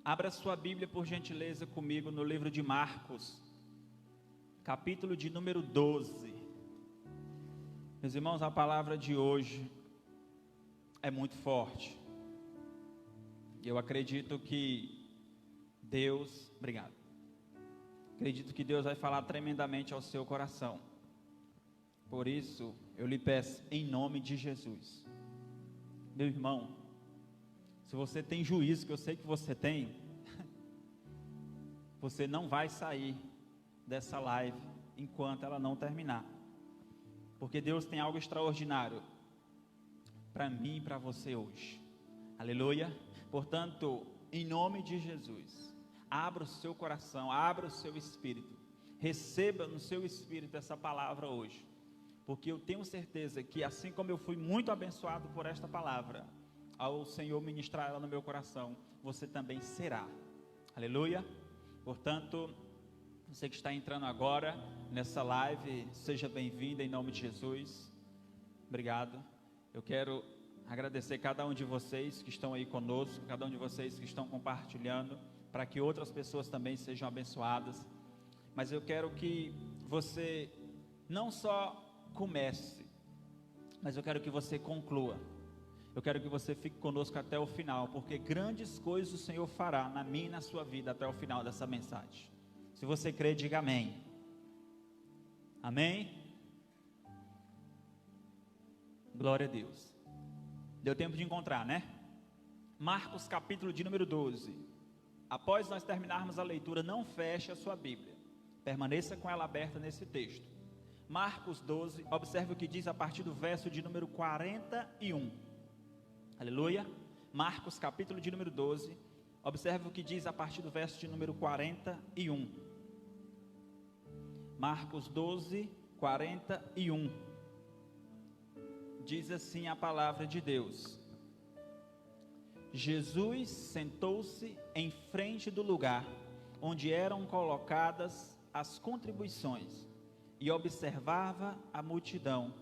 Abra sua Bíblia, por gentileza, comigo no livro de Marcos, capítulo de número 12. Meus irmãos, a palavra de hoje é muito forte. Eu acredito que Deus, acredito que Deus vai falar tremendamente ao seu coração. Por isso, eu lhe peço, em nome de Jesus, meu irmão, se você tem juízo, que eu sei que você tem, você não vai sair dessa live enquanto ela não terminar, porque Deus tem algo extraordinário para mim e para você hoje, aleluia. Portanto, em nome de Jesus, abra o seu coração, abra o seu espírito, receba no seu espírito essa palavra hoje, porque eu tenho certeza que assim como eu fui muito abençoado por esta palavra, ao Senhor ministrar ela no meu coração, você também será, aleluia. Portanto, você que está entrando agora nessa live, seja bem-vindo em nome de Jesus. Obrigado. Eu quero agradecer cada um de vocês que estão aí conosco, cada um de vocês que estão compartilhando, para que outras pessoas também sejam abençoadas. Mas eu quero que você não só comece, mas eu quero que você conclua. Eu quero que você fique conosco até o final, porque grandes coisas o Senhor fará na minha e na sua vida até o final dessa mensagem. Se você crê, diga amém. Amém? Glória a Deus. Deu tempo de encontrar, né? Marcos capítulo de número 12. Após nós terminarmos a leitura, não feche a sua Bíblia, permaneça com ela aberta nesse texto. Marcos 12, observe o que diz a partir do verso de número 41. Aleluia. Marcos capítulo de número 12, observe o que diz a partir do verso de número 41. Marcos 12, 41. Diz assim a palavra de Deus: Jesus sentou-se em frente do lugar onde eram colocadas as contribuições e observava a multidão,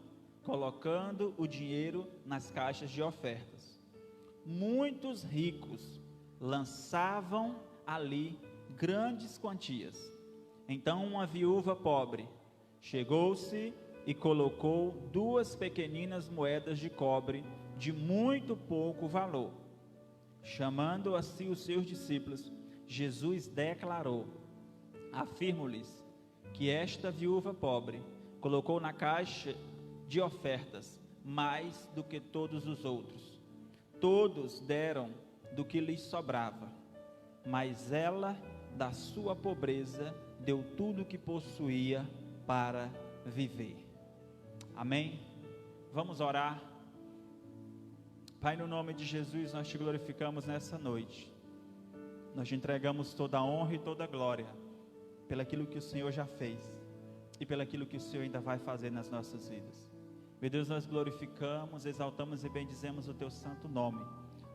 colocando o dinheiro nas caixas de ofertas. Muitos ricos lançavam ali grandes quantias. Então uma viúva pobre chegou-se e colocou 2 pequeninas moedas de cobre de muito pouco valor. Chamando a si os seus discípulos, Jesus declarou: afirmo-lhes que esta viúva pobre colocou na caixa de ofertas mais do que todos os outros. Todos deram do que lhes sobrava, mas ela, da sua pobreza, deu tudo o que possuía para viver. Amém? Vamos orar. Pai, no nome de Jesus, nós te glorificamos nessa noite. Nós te entregamos toda a honra e toda a glória pelaquilo que o Senhor já fez e pelaquilo que o Senhor ainda vai fazer nas nossas vidas. Meu Deus, nós glorificamos, exaltamos e bendizemos o teu santo nome,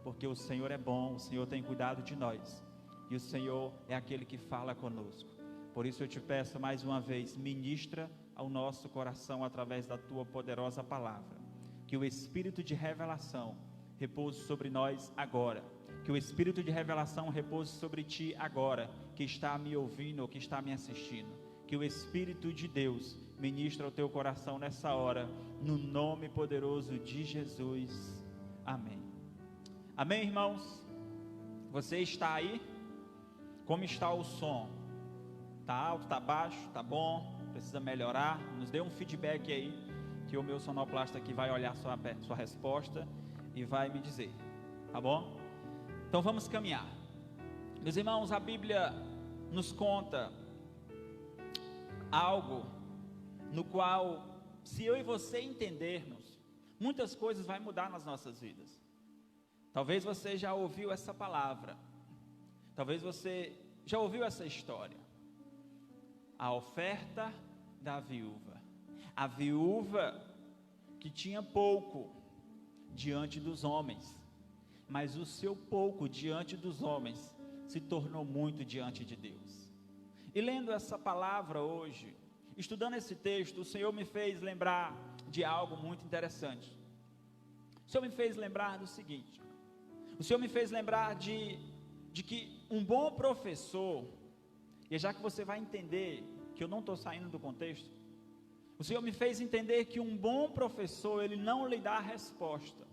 porque o Senhor é bom, o Senhor tem cuidado de nós, e o Senhor é aquele que fala conosco. Por isso eu te peço mais uma vez, ministra ao nosso coração através da tua poderosa palavra, que o Espírito de revelação repouse sobre nós agora, que o Espírito de revelação repouse sobre ti agora, que está me ouvindo ou que está me assistindo. Que o Espírito de Deus ministra ao teu coração nessa hora, no nome poderoso de Jesus, amém. Amém, irmãos? Você está aí? Como está o som? Está alto, está baixo, está bom? Precisa melhorar? Nos dê um feedback aí, que o meu sonoplasta aqui vai olhar sua resposta e vai me dizer, tá bom? Então vamos caminhar. Meus irmãos, a Bíblia nos conta algo no qual, se eu e você entendermos, muitas coisas vão mudar nas nossas vidas. Talvez você já ouviu essa palavra, talvez você já ouviu essa história. A oferta da viúva. A viúva que tinha pouco diante dos homens, mas o seu pouco diante dos homens se tornou muito diante de Deus. E lendo essa palavra hoje, estudando esse texto, o Senhor me fez lembrar de algo muito interessante. O Senhor me fez lembrar do seguinte: o Senhor me fez lembrar de de que um bom professor, e já que você vai entender que eu não estou saindo do contexto, o Senhor me fez entender que um bom professor, ele não lhe dá a resposta.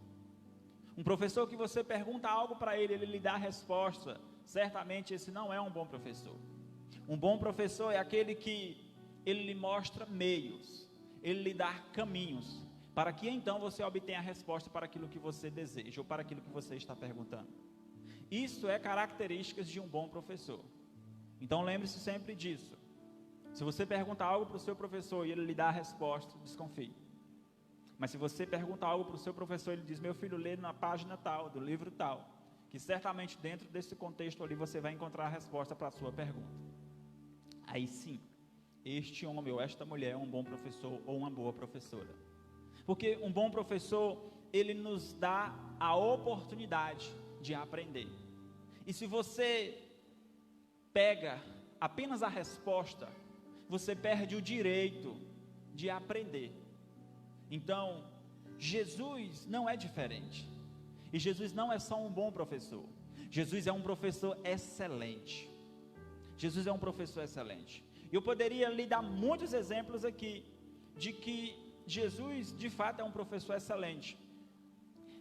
Um professor que você pergunta algo para ele, ele lhe dá a resposta, certamente esse não é um bom professor. Um bom professor é aquele que ele lhe mostra meios, ele lhe dá caminhos, para que então você obtenha a resposta para aquilo que você deseja, ou para aquilo que você está perguntando. Isso é características de um bom professor. Então lembre-se sempre disso. Se você pergunta algo para o seu professor e ele lhe dá a resposta, desconfie. Mas se você pergunta algo para o seu professor, ele diz: meu filho, lê na página tal, do livro tal, que certamente dentro desse contexto ali você vai encontrar a resposta para a sua pergunta. Aí sim, este homem ou esta mulher é um bom professor ou uma boa professora. Porque um bom professor, ele nos dá a oportunidade de aprender. E se você pega apenas a resposta, você perde o direito de aprender. Então, Jesus não é diferente. E Jesus não é só um bom professor. Jesus é um professor excelente. Jesus é um professor excelente. Eu poderia lhe dar muitos exemplos aqui de que Jesus, de fato, é um professor excelente.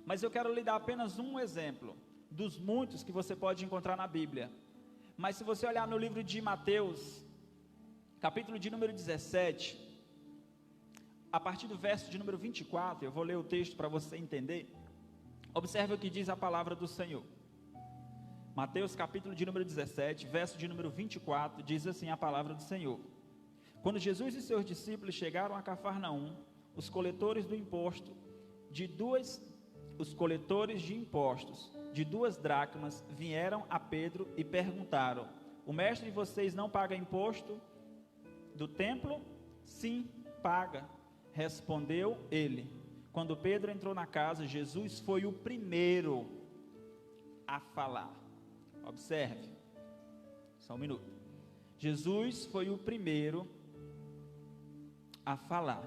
Mas eu quero lhe dar apenas um exemplo dos muitos que você pode encontrar na Bíblia. Mas se você olhar no livro de Mateus, capítulo de número 17, a partir do verso de número 24, eu vou ler o texto para você entender. Observe o que diz a palavra do Senhor. Mateus capítulo de número 17, verso de número 24, diz assim a palavra do Senhor: quando Jesus e seus discípulos chegaram a Cafarnaum, os coletores de impostos de 2 dracmas vieram a Pedro e perguntaram: o mestre de vocês não paga imposto do templo? Sim, paga, respondeu ele. Quando Pedro entrou na casa, Jesus foi o primeiro a falar. Observe, só um minuto. Jesus foi o primeiro a falar.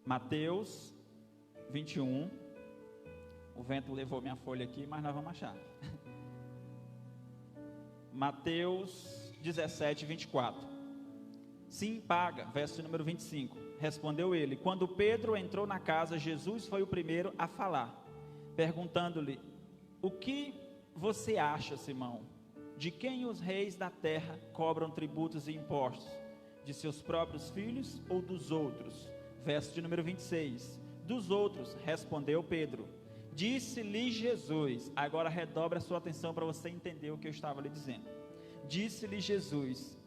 Mateus 21. O vento levou minha folha aqui, mas nós vamos achar. Mateus 17, 24. Sim, paga, verso número 25. Respondeu ele. Quando Pedro entrou na casa, Jesus foi o primeiro a falar, perguntando-lhe: o que você acha, Simão? De quem os reis da terra cobram tributos e impostos? De seus próprios filhos ou dos outros? Verso de número 26. Dos outros, respondeu Pedro. Disse-lhe Jesus, agora redobre a sua atenção para você entender o que eu estava lhe dizendo. Disse-lhe Jesus: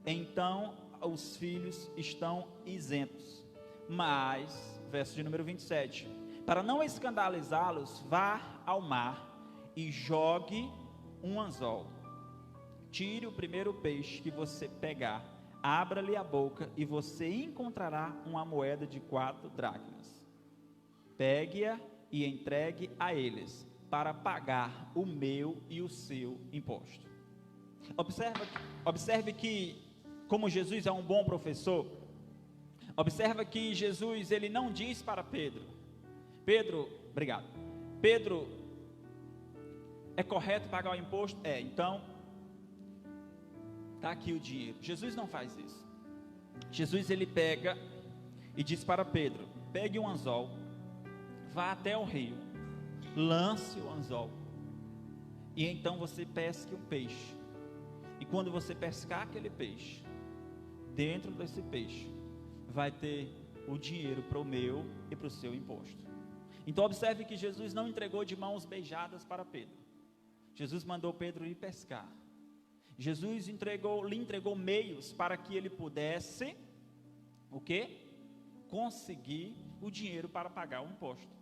então os filhos estão isentos. Mas, verso de número 27, para não escandalizá-los, vá ao mar e jogue um anzol. Tire o primeiro peixe que você pegar, abra-lhe a boca e você encontrará uma moeda de 4 dracmas. Pegue-a e entregue a eles, para pagar o meu e o seu imposto. Observe que, como Jesus é um bom professor, observa que Jesus, ele não diz para Pedro: obrigado, Pedro, é correto pagar o imposto? Então, está aqui o dinheiro. Jesus não faz isso. Jesus, ele pega e diz para Pedro: pegue um anzol, vá até o rio, lance o anzol, e então você pesque um peixe. E quando você pescar aquele peixe, dentro desse peixe vai ter o dinheiro para o meu e para o seu imposto. Então observe que Jesus não entregou de mãos beijadas para Pedro. Jesus mandou Pedro ir pescar. Jesus lhe entregou meios para que ele pudesse, o quê? Conseguir o dinheiro para pagar o imposto.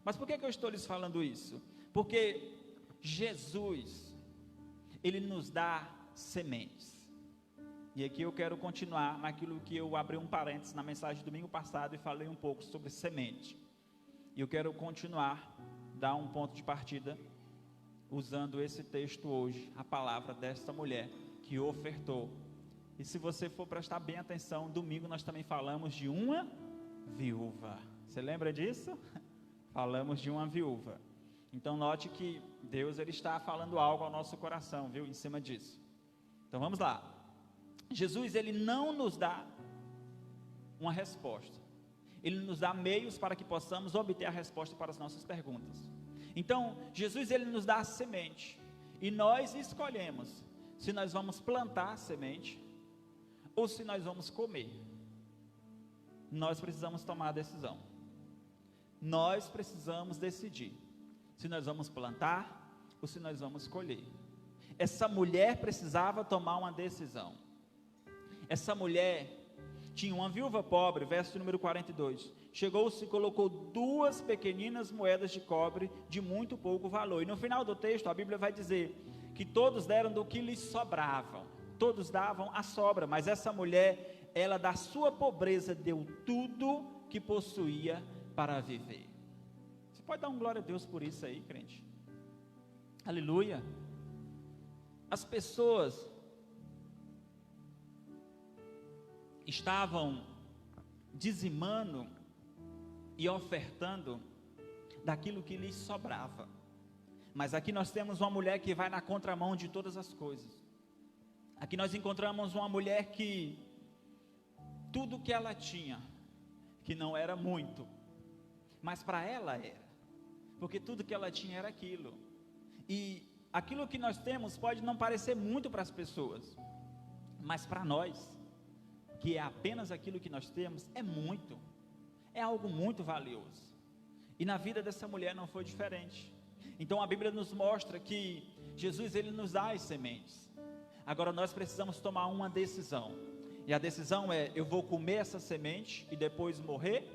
Mas por que eu estou lhes falando isso? Porque Jesus, ele nos dá sementes. E aqui eu quero continuar naquilo que eu abri um parênteses na mensagem do domingo passado e falei um pouco sobre semente. E eu quero continuar, dar um ponto de partida, usando esse texto hoje, a palavra desta mulher que ofertou. E se você for prestar bem atenção, domingo nós também falamos de uma viúva. Você lembra disso? Falamos de uma viúva. Então note que Deus ele está falando algo ao nosso coração, viu, em cima disso. Então vamos lá. Jesus ele não nos dá uma resposta. Ele nos dá meios para que possamos obter a resposta para as nossas perguntas. Então Jesus ele nos dá a semente e nós escolhemos se nós vamos plantar a semente ou se nós vamos comer. Nós precisamos tomar a decisão. Nós precisamos decidir se nós vamos plantar ou se nós vamos colher. Essa mulher precisava tomar uma decisão. Essa mulher tinha uma viúva pobre, verso número 42. Chegou-se e colocou 2 pequeninas moedas de cobre de muito pouco valor. E no final do texto a Bíblia vai dizer que todos deram do que lhes sobravam. Todos davam a sobra, mas essa mulher, ela da sua pobreza deu tudo que possuía para viver. Você pode dar um glória a Deus por isso aí, crente? Aleluia. As pessoas estavam dizimando e ofertando daquilo que lhes sobrava. Mas aqui nós temos uma mulher que vai na contramão de todas as coisas. Aqui nós encontramos uma mulher que tudo que ela tinha, que não era muito, mas para ela era, porque tudo que ela tinha era aquilo. E aquilo que nós temos pode não parecer muito para as pessoas, mas para nós, que é apenas aquilo que nós temos, é muito, é algo muito valioso. E na vida dessa mulher não foi diferente. Então a Bíblia nos mostra que Jesus ele nos dá as sementes. Agora nós precisamos tomar uma decisão. E a decisão é: eu vou comer essa semente e depois morrer,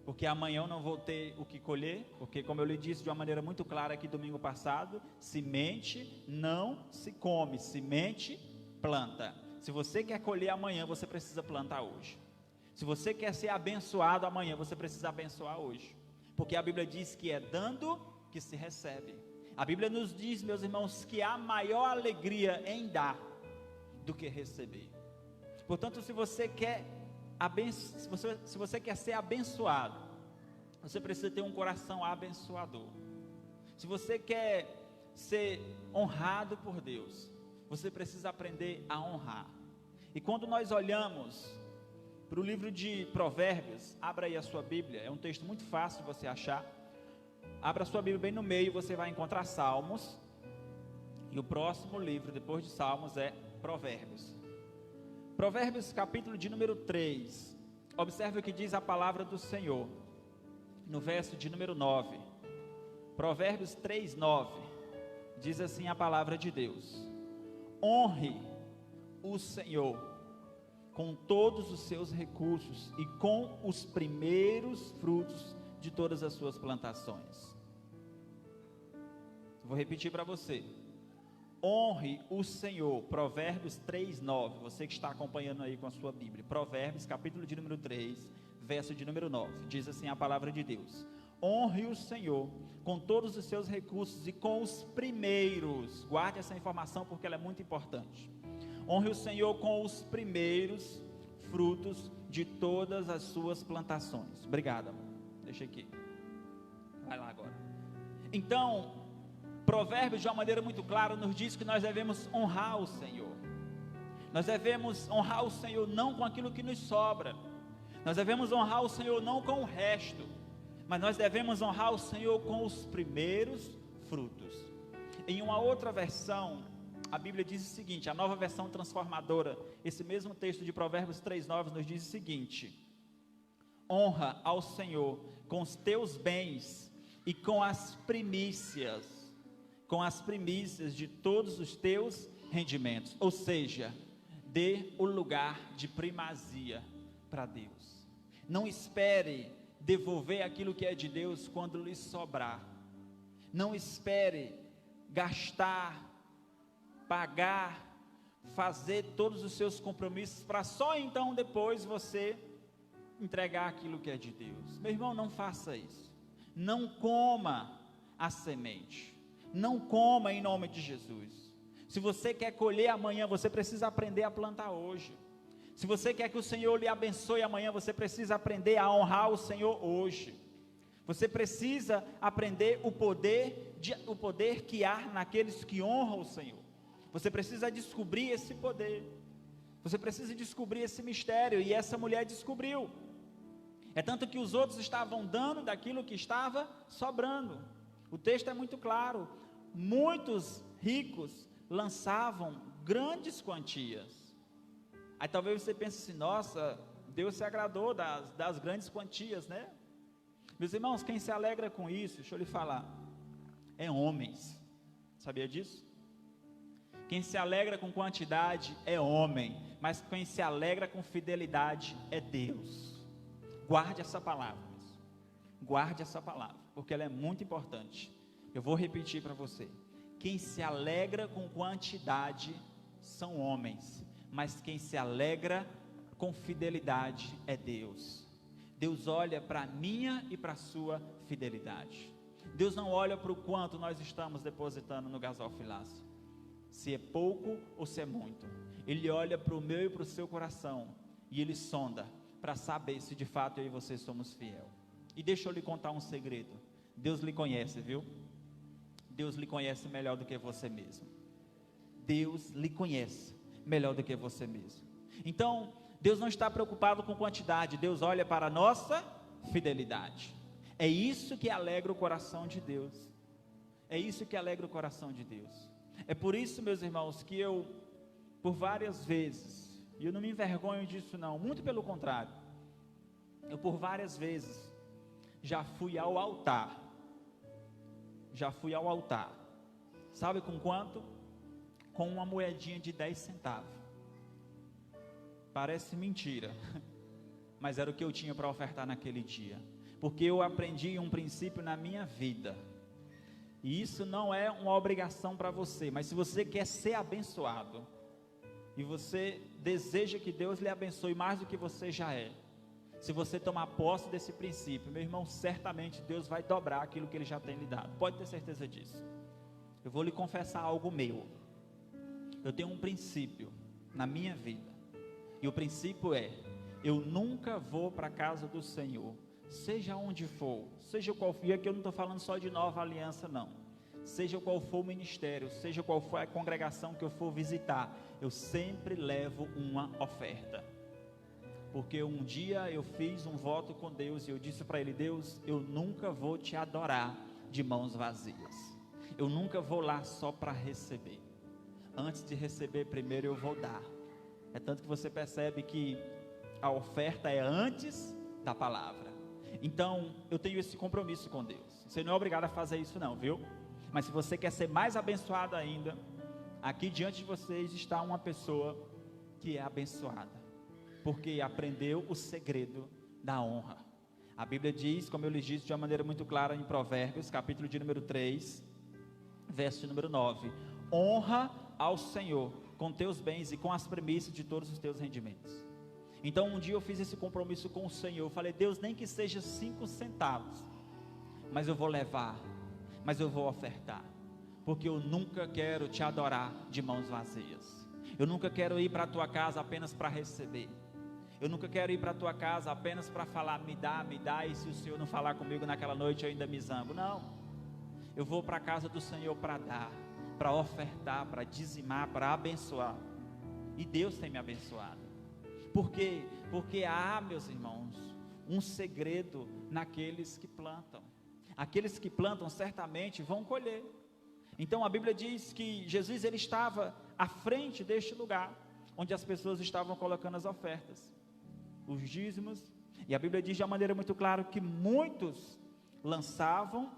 porque amanhã eu não vou ter o que colher, porque como eu lhe disse de uma maneira muito clara aqui domingo passado, semente não se come, semente planta. Se você quer colher amanhã, você precisa plantar hoje. Se você quer ser abençoado amanhã, você precisa abençoar hoje, porque a Bíblia diz que é dando que se recebe. A Bíblia nos diz, meus irmãos, que há maior alegria em dar do que receber. Portanto, se você quer ser abençoado, você precisa ter um coração abençoador. Se você quer ser honrado por Deus, você precisa aprender a honrar. E quando nós olhamos para o livro de Provérbios, abra aí a sua Bíblia, é um texto muito fácil de você achar. Abra a sua Bíblia bem no meio, você vai encontrar Salmos, e o próximo livro depois de Salmos é Provérbios. Provérbios capítulo de número 3, observe o que diz a palavra do Senhor, no verso de número 9, Provérbios 3, 9, diz assim a palavra de Deus: honre o Senhor com todos os seus recursos e com os primeiros frutos de todas as suas plantações. Vou repetir para você: honre o Senhor. Provérbios 3, 9, você que está acompanhando aí com a sua Bíblia, Provérbios capítulo de número 3, verso de número 9, diz assim a palavra de Deus: honre o Senhor com todos os seus recursos e com os primeiros, guarde essa informação porque ela é muito importante, honre o Senhor com os primeiros frutos de todas as suas plantações. Obrigado, amor, deixa aqui, vai lá agora. Então, Provérbios de uma maneira muito clara nos diz que nós devemos honrar o Senhor. Nós devemos honrar o Senhor não com aquilo que nos sobra, nós devemos honrar o Senhor não com o resto, mas nós devemos honrar o Senhor com os primeiros frutos. Em uma outra versão, a Bíblia diz o seguinte, a Nova Versão Transformadora, esse mesmo texto de Provérbios 3:9 nos diz o seguinte: honra ao Senhor com os teus bens e com as primícias de todos os teus rendimentos. Ou seja, dê o lugar de primazia para Deus. Não espere devolver aquilo que é de Deus quando lhe sobrar. Não espere gastar, pagar, fazer todos os seus compromissos para só então depois você entregar aquilo que é de Deus. Meu irmão, não faça isso. Não coma a semente. Não coma em nome de Jesus. Se você quer colher amanhã, você precisa aprender a plantar hoje. Se você quer que o Senhor lhe abençoe amanhã, você precisa aprender a honrar o Senhor hoje. Você precisa aprender o poder que há naqueles que honram o Senhor. Você precisa descobrir esse poder. Você precisa descobrir esse mistério, e essa mulher descobriu. É tanto que os outros estavam dando daquilo que estava sobrando. O texto é muito claro. Muitos ricos lançavam grandes quantias. Aí talvez você pense assim: nossa, Deus se agradou das grandes quantias, né? Meus irmãos, quem se alegra com isso, deixa eu lhe falar, é homens. Sabia disso? Quem se alegra com quantidade é homem, mas quem se alegra com fidelidade é Deus. Guarde essa palavra, guarde essa palavra, porque ela é muito importante. Eu vou repetir para você: quem se alegra com quantidade são homens, mas quem se alegra com fidelidade é Deus. Deus olha para a minha e para a sua fidelidade. Deus não olha para o quanto nós estamos depositando no gasofilácio, se é pouco ou se é muito. Ele olha para o meu e para o seu coração, e Ele sonda para saber se de fato eu e você somos fiel. E deixa eu lhe contar um segredo: Deus lhe conhece, viu? Deus lhe conhece melhor do que você mesmo. Deus lhe conhece melhor do que você mesmo. Então, Deus não está preocupado com quantidade, Deus olha para a nossa fidelidade. É isso que alegra o coração de Deus. É isso que alegra o coração de Deus. É por isso, meus irmãos, que eu, por várias vezes, e eu não me envergonho disso não, muito pelo contrário, eu por várias vezes já fui ao altar. Sabe com quanto? Com uma moedinha de 10 centavos. Parece mentira, mas era o que eu tinha para ofertar naquele dia, porque eu aprendi um princípio na minha vida, e isso não é uma obrigação para você, mas se você quer ser abençoado, e você deseja que Deus lhe abençoe mais do que você já é, se você tomar posse desse princípio, meu irmão, certamente Deus vai dobrar aquilo que Ele já tem lhe dado, pode ter certeza disso. Eu vou lhe confessar algo meu. Eu tenho um princípio na minha vida, e o princípio é: eu nunca vou para a casa do Senhor, seja onde for, seja qual for, e aqui eu não estou falando só de Nova Aliança não, seja qual for o ministério, seja qual for a congregação que eu for visitar, eu sempre levo uma oferta, porque um dia eu fiz um voto com Deus, e eu disse para Ele: Deus, eu nunca vou te adorar de mãos vazias, eu nunca vou lá só para receber, antes de receber primeiro eu vou dar. É tanto que você percebe que a oferta é antes da palavra. Então, eu tenho esse compromisso com Deus. Você não é obrigado a fazer isso não, viu? Mas se você quer ser mais abençoado ainda, aqui diante de vocês está uma pessoa que é abençoada, porque aprendeu o segredo da honra. A Bíblia diz, como eu lhes disse de uma maneira muito clara em Provérbios, capítulo de número 3, verso número 9: honra ao Senhor com teus bens e com as premissas de todos os teus rendimentos. Então um dia eu fiz esse compromisso com o Senhor, eu falei: Deus, nem que seja 5 centavos, mas eu vou levar, mas eu vou ofertar, porque eu nunca quero te adorar de mãos vazias, eu nunca quero ir para a tua casa apenas para receber, eu nunca quero ir para a tua casa apenas para falar me dá, e se o Senhor não falar comigo naquela noite eu ainda me zango. Não, eu vou para a casa do Senhor para dar, para ofertar, para dizimar, para abençoar. E Deus tem me abençoado. Por quê? Porque há, meus irmãos, um segredo naqueles que plantam. Aqueles que plantam certamente vão colher. Então a Bíblia diz que Jesus, ele estava à frente deste lugar, onde as pessoas estavam colocando as ofertas, os dízimos, e a Bíblia diz de uma maneira muito clara que muitos lançavam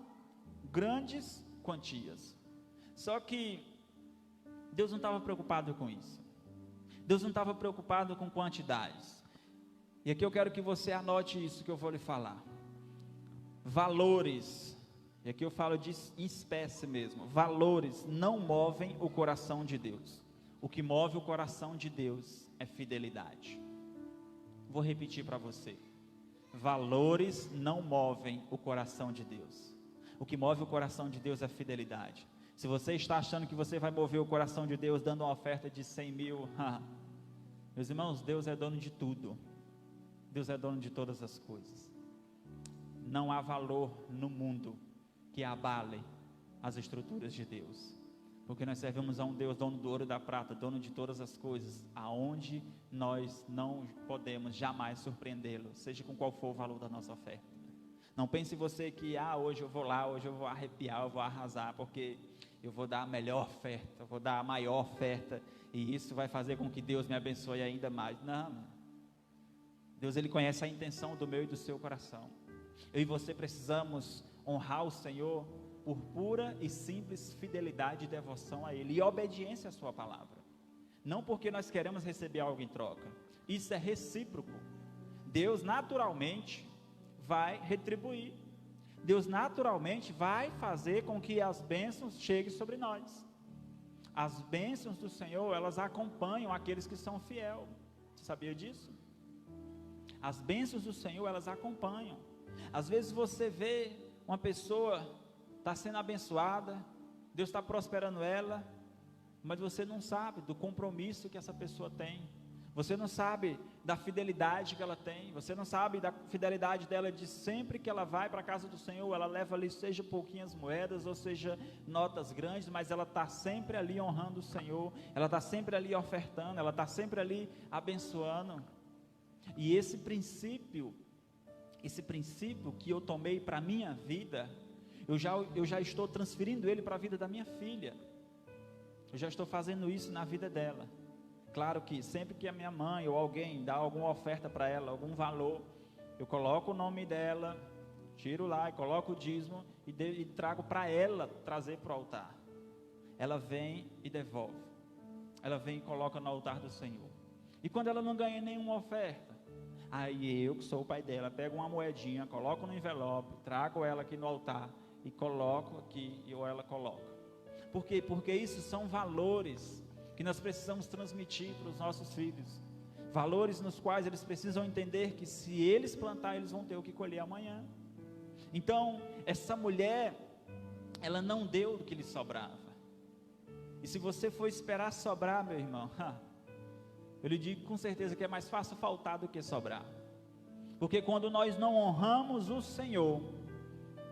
grandes quantias. Só que Deus não estava preocupado com isso. Deus não estava preocupado com quantidades. E aqui eu quero que você anote isso que eu vou lhe falar. Valores, e aqui eu falo de espécie mesmo, valores não movem o coração de Deus. O que move o coração de Deus é fidelidade. Vou repetir para você: valores não movem o coração de Deus. O que move o coração de Deus é fidelidade. Se você está achando que você vai mover o coração de Deus dando uma oferta de 100 mil, meus irmãos, Deus é dono de tudo. Deus é dono de todas as coisas. não há valor no mundo que abale as estruturas de Deus, porque nós servimos a um Deus dono do ouro e da prata, dono de todas as coisas, aonde nós não podemos jamais surpreendê-lo, seja com qual for o valor da nossa oferta. Não pense você que, hoje eu vou lá, hoje eu vou arrepiar, eu vou arrasar, porque eu vou dar a melhor oferta, eu vou dar a maior oferta, e isso vai fazer com que Deus me abençoe ainda mais. Não, Deus, Ele conhece a intenção do meu e do seu coração. Eu e você precisamos honrar o Senhor por pura e simples fidelidade e devoção a Ele, e obediência à sua palavra, não porque nós queremos receber algo em troca, isso é recíproco. Deus naturalmente vai retribuir, Deus naturalmente vai fazer com que as bênçãos cheguem sobre nós. As bênçãos do Senhor, elas acompanham aqueles que são fiéis. Você sabia disso? As bênçãos do Senhor, elas acompanham. Às vezes você vê uma pessoa está sendo abençoada, Deus está prosperando ela, mas você não sabe do compromisso que essa pessoa tem, você não sabe da fidelidade que ela tem, você não sabe da fidelidade dela de sempre que ela vai para a casa do Senhor, ela leva ali, seja pouquinhas moedas, ou seja, notas grandes, mas ela está sempre ali honrando o Senhor, ela está sempre ali ofertando, ela está sempre ali abençoando. E esse princípio que eu tomei para a minha vida, eu já estou transferindo ele para a vida da minha filha, eu já estou fazendo isso na vida dela. Claro que sempre que a minha mãe ou alguém dá alguma oferta para ela, algum valor, eu coloco o nome dela, tiro lá e coloco o dízimo e trago para ela trazer para o altar. Ela vem e devolve, ela vem e coloca no altar do Senhor. E quando ela não ganha nenhuma oferta, aí eu, que sou o pai dela, pego uma moedinha, coloco no envelope, trago ela aqui no altar e coloco aqui, e ela coloca. Por quê? Porque isso são valores que nós precisamos transmitir para os nossos filhos, valores nos quais eles precisam entender que se eles plantar, eles vão ter o que colher amanhã. Então, essa mulher, ela não deu do que lhe sobrava, e se você for esperar sobrar, meu irmão, eu lhe digo com certeza que é mais fácil faltar do que sobrar, porque quando nós não honramos o Senhor,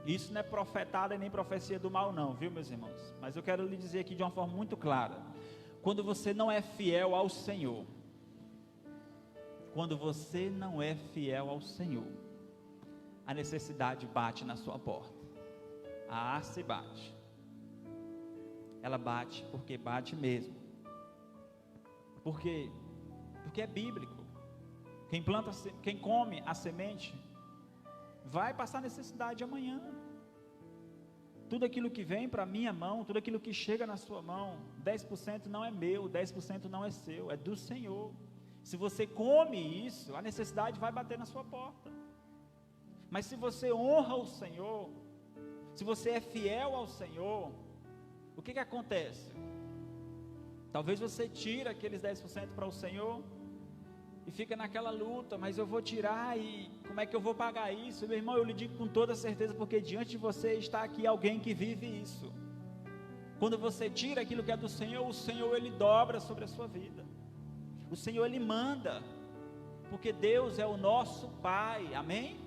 isso não é profetada e nem profecia do mal não, viu meus irmãos, mas eu quero lhe dizer aqui de uma forma muito clara, quando você não é fiel ao Senhor, a necessidade bate na sua porta, se bate, ela bate porque bate mesmo, porque é bíblico, quem come a semente, vai passar necessidade amanhã. Tudo aquilo que vem para a minha mão, tudo aquilo que chega na sua mão, 10% não é meu, 10% não é seu, é do Senhor. Se você come isso, a necessidade vai bater na sua porta. Mas se você honra o Senhor, se você é fiel ao Senhor, o que acontece? Talvez você tira aqueles 10% para o Senhor e fica naquela luta, mas eu vou tirar e como é que eu vou pagar isso? Meu irmão, eu lhe digo com toda certeza, porque diante de você está aqui alguém que vive isso. Quando você tira aquilo que é do Senhor, o Senhor Ele dobra sobre a sua vida, o Senhor Ele manda, porque Deus é o nosso Pai, amém?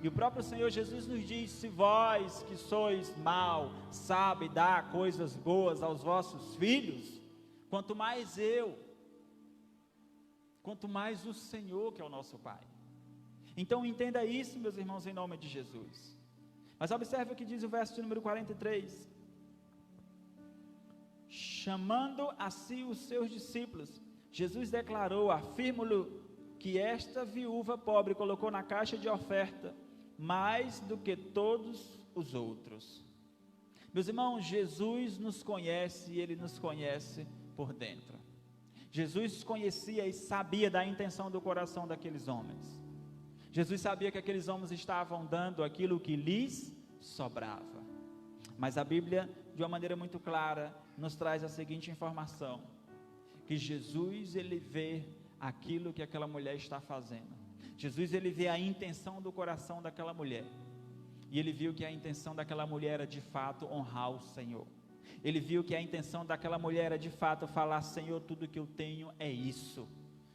E o próprio Senhor Jesus nos diz, se vós que sois mau, sabe dar coisas boas aos vossos filhos, quanto mais o Senhor que é o nosso Pai. Então entenda isso, meus irmãos, em nome de Jesus. Mas observe o que diz o verso de número 43. Chamando a si os seus discípulos, Jesus declarou, afirmo-lhe que esta viúva pobre colocou na caixa de oferta mais do que todos os outros. Meus irmãos, Jesus nos conhece e Ele nos conhece por dentro. Jesus conhecia e sabia da intenção do coração daqueles homens. Jesus sabia que aqueles homens estavam dando aquilo que lhes sobrava. Mas a Bíblia, de uma maneira muito clara, nos traz a seguinte informação: que Jesus, Ele vê aquilo que aquela mulher está fazendo. Jesus, Ele vê a intenção do coração daquela mulher. E Ele viu que a intenção daquela mulher era de fato honrar o Senhor. Ele viu que a intenção daquela mulher era de fato falar: Senhor, tudo que eu tenho é isso,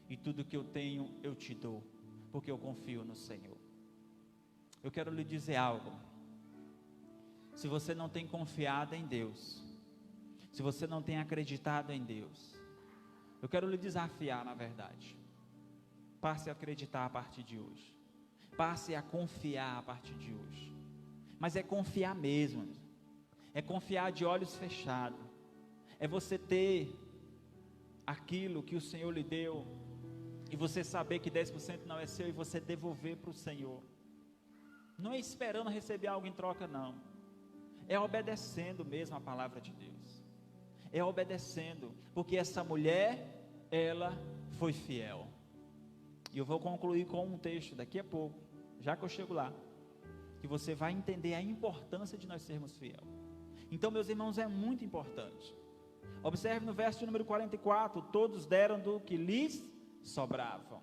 e tudo que eu tenho eu te dou, porque eu confio no Senhor. eu quero lhe dizer algo. Se você não tem confiado em Deus, se você não tem acreditado em Deus, eu quero lhe desafiar, na verdade. Passe a acreditar a partir de hoje. Passe a confiar a partir de hoje. Mas é confiar mesmo. É confiar de olhos fechados. É você ter aquilo que o Senhor lhe deu, e você saber que 10% não é seu, e você devolver para o Senhor. Não é esperando receber algo em troca, não. É obedecendo mesmo a palavra de Deus. É obedecendo, porque essa mulher, ela foi fiel. E eu vou concluir com um texto daqui a pouco, já que eu chego lá, que você vai entender a importância de nós sermos fiel. Então, meus irmãos, é muito importante. Observe no verso de número 44, todos deram do que lhes sobravam.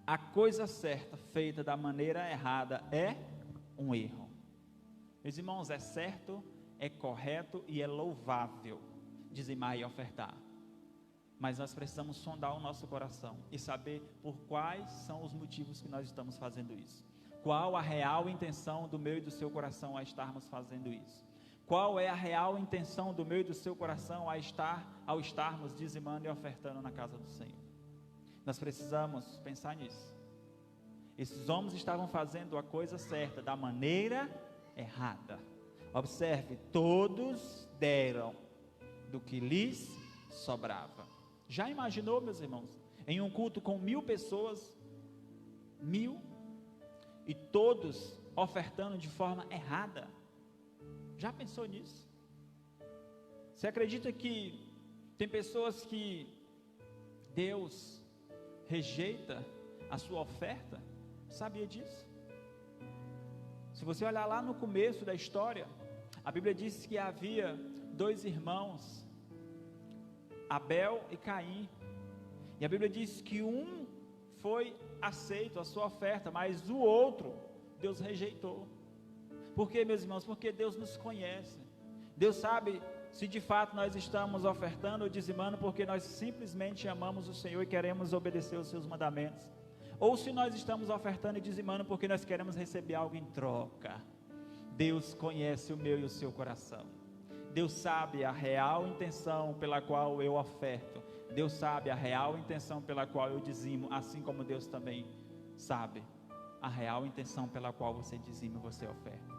A coisa certa feita da maneira errada é um erro. Meus irmãos, é certo, é correto e é louvável dizimar e ofertar. Mas nós precisamos sondar o nosso coração e saber por quais são os motivos que nós estamos fazendo isso. Qual a real intenção do meu e do seu coração a estarmos fazendo isso? Qual é a real intenção do meu e do seu coração ao estarmos dizimando e ofertando na casa do Senhor? Nós precisamos pensar nisso. Esses homens estavam fazendo a coisa certa, da maneira errada. Observe, todos deram do que lhes sobrava. Já imaginou, meus irmãos, em um culto com 1000 pessoas, 1000, e todos ofertando de forma errada? Já pensou nisso? Você acredita que tem pessoas que Deus rejeita a sua oferta? Sabia disso? Se você olhar lá no começo da história, a Bíblia diz que havia 2 irmãos, Abel e Caim, e a Bíblia diz que um foi aceito a sua oferta, mas o outro Deus rejeitou. Por quê, meus irmãos? Porque Deus nos conhece. Deus sabe se de fato nós estamos ofertando ou dizimando porque nós simplesmente amamos o Senhor e queremos obedecer os seus mandamentos, ou se nós estamos ofertando e dizimando porque nós queremos receber algo em troca. Deus conhece o meu e o seu coração. Deus sabe a real intenção pela qual eu oferto. Deus sabe a real intenção pela qual eu dizimo, assim como Deus também sabe a real intenção pela qual você dizima e você oferta.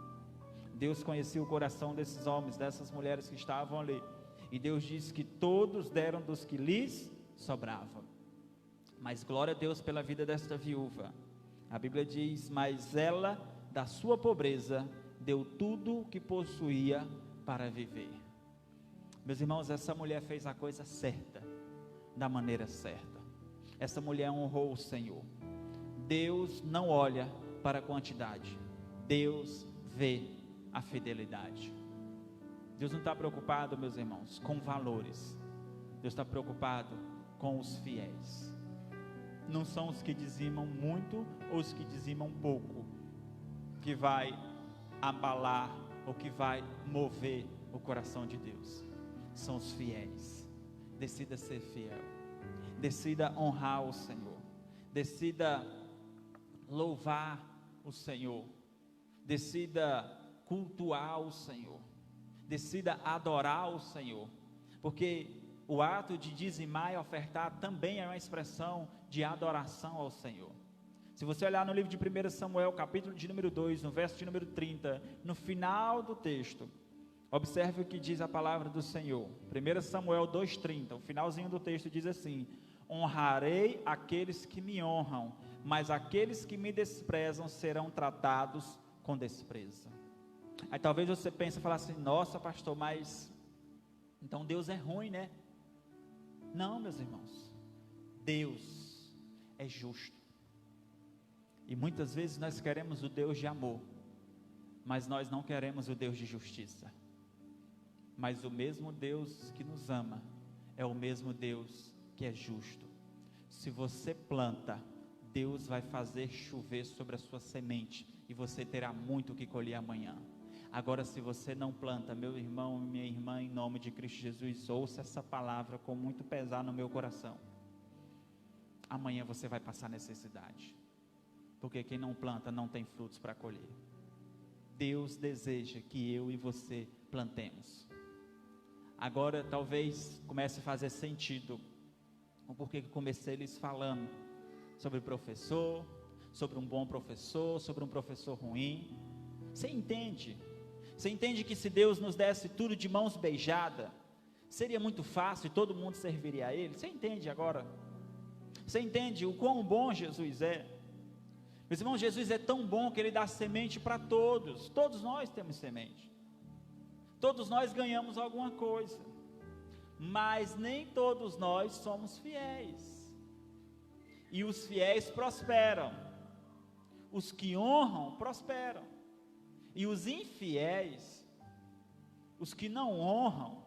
Deus conhecia o coração desses homens, dessas mulheres que estavam ali, e Deus disse que todos deram dos que lhes sobravam. Mas glória a Deus pela vida desta viúva. A Bíblia diz, mas ela da sua pobreza deu tudo o que possuía para viver. Meus irmãos, essa mulher fez a coisa certa, da maneira certa. Essa mulher honrou o Senhor. Deus não olha para a quantidade, Deus vê a fidelidade. Deus não está preocupado, meus irmãos, com valores. Deus está preocupado com os fiéis. Não são os que dizimam muito ou os que dizimam pouco que vai abalar ou que vai mover o coração de Deus. São os fiéis. Decida ser fiel. Decida honrar o Senhor. Decida louvar o Senhor. Decida cultuar o Senhor. Decida adorar o Senhor. Porque o ato de dizimar e ofertar também é uma expressão de adoração ao Senhor. Se você olhar no livro de 1 Samuel, capítulo de número 2, no verso de número 30, no final do texto, observe o que diz a palavra do Senhor. 1 Samuel 2,30, o finalzinho do texto diz assim: honrarei aqueles que me honram, mas aqueles que me desprezam serão tratados com desprezo. Aí talvez você pense e fale assim: nossa pastor, mas então Deus é ruim, né? Não, meus irmãos, Deus é justo. E muitas vezes nós queremos o Deus de amor, mas nós não queremos o Deus de justiça. Mas o mesmo Deus que nos ama é o mesmo Deus que é justo. Se você planta, Deus vai fazer chover sobre a sua semente e você terá muito o que colher amanhã. Agora, se você não planta, meu irmão e minha irmã, em nome de Cristo Jesus, ouça essa palavra com muito pesar no meu coração. Amanhã você vai passar necessidade. porque quem não planta não tem frutos para colher. Deus deseja que eu e você plantemos. Agora talvez comece a fazer sentido o porquê que comecei lhes falando sobre professor, sobre um bom professor, sobre um professor ruim. Você entende? Você entende que se Deus nos desse tudo de mãos beijadas, seria muito fácil e todo mundo serviria a Ele? Você entende agora? Você entende o quão bom Jesus é? Meus irmãos, Jesus é tão bom que Ele dá semente para todos. Todos nós temos semente. Todos nós ganhamos alguma coisa. Mas nem todos nós somos fiéis. E os fiéis prosperam. Os que honram, prosperam. E os infiéis, os que não honram,